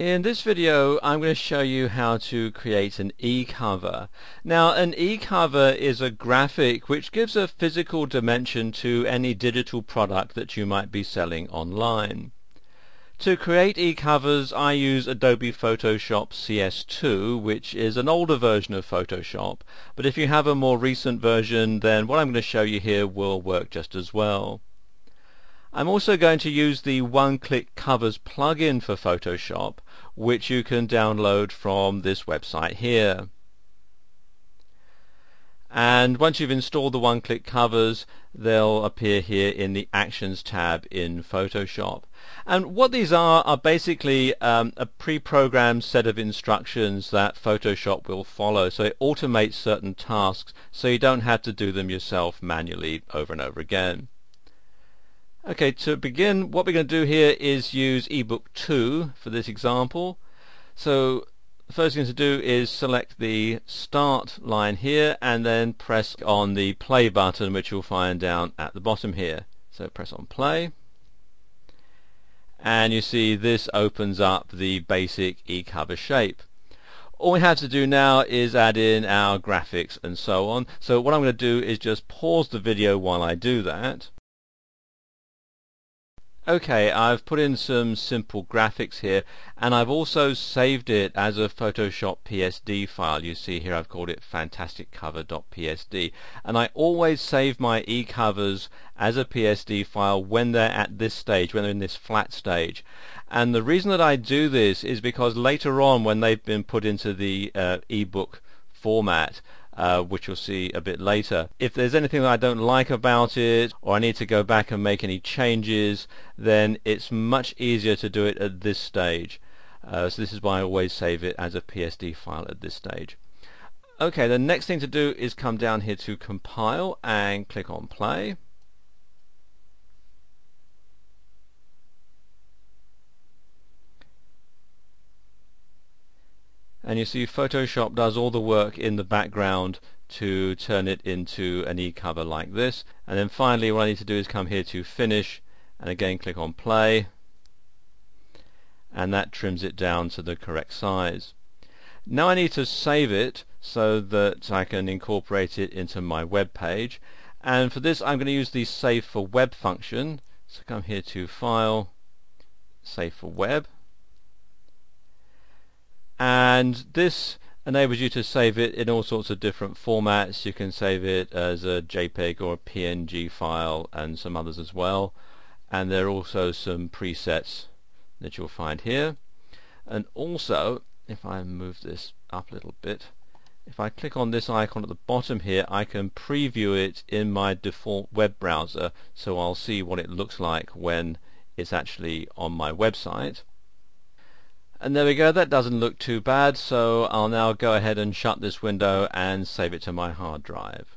In this video I'm going to show you how to create an e-cover. Now an e-cover is a graphic which gives a physical dimension to any digital product that you might be selling online. To create e-covers I use Adobe Photoshop CS2, which is an older version of Photoshop, but if you have a more recent version then what I'm going to show you here will work just as well. I'm also going to use the one-click covers plugin for Photoshop, which you can download from this website here. And once you've installed the one-click covers, they'll appear here in the Actions tab in Photoshop. And what these are basically a pre-programmed set of instructions that Photoshop will follow. So it automates certain tasks so you don't have to do them yourself manually over and over again. Okay, to begin, what we're going to do here is use ebook 2 for this example. So the first thing to do is select the start line here and then press on the play button, which you'll find down at the bottom here. So press on play and you see this opens up the basic e-cover shape. All we have to do now is add in our graphics and so on. So what I'm going to do is just pause the video while I do that. Okay, I've put in some simple graphics here and I've also saved it as a Photoshop PSD file. You see here I've called it fantasticcover.psd, and I always save my e-covers as a PSD file when they're at this stage, when they're in this flat stage. And the reason that I do this is because later on when they've been put into the ebook format, which you'll see a bit later, if there's anything that I don't like about it or I need to go back and make any changes, then it's much easier to do it at this stage. So this is why I always save it as a PSD file at this stage. Okay, the next thing to do is come down here to compile and click on play. And you see Photoshop does all the work in the background to turn it into an e-cover like this. And then finally what I need to do is come here to finish and again click on play, and that trims it down to the correct size. Now I need to save it so that I can incorporate it into my web page, and for this I'm going to use the Save for Web function. So come here to File, Save for Web, and this enables you to save it in all sorts of different formats. You can save it as a JPEG or a PNG file and some others as well, and there are also some presets that you'll find here. And also, if I move this up a little bit, if I click on this icon at the bottom here, I can preview it in my default web browser, so I'll see what it looks like when it's actually on my website. And there we go, that doesn't look too bad, so I'll now go ahead and shut this window and save it to my hard drive.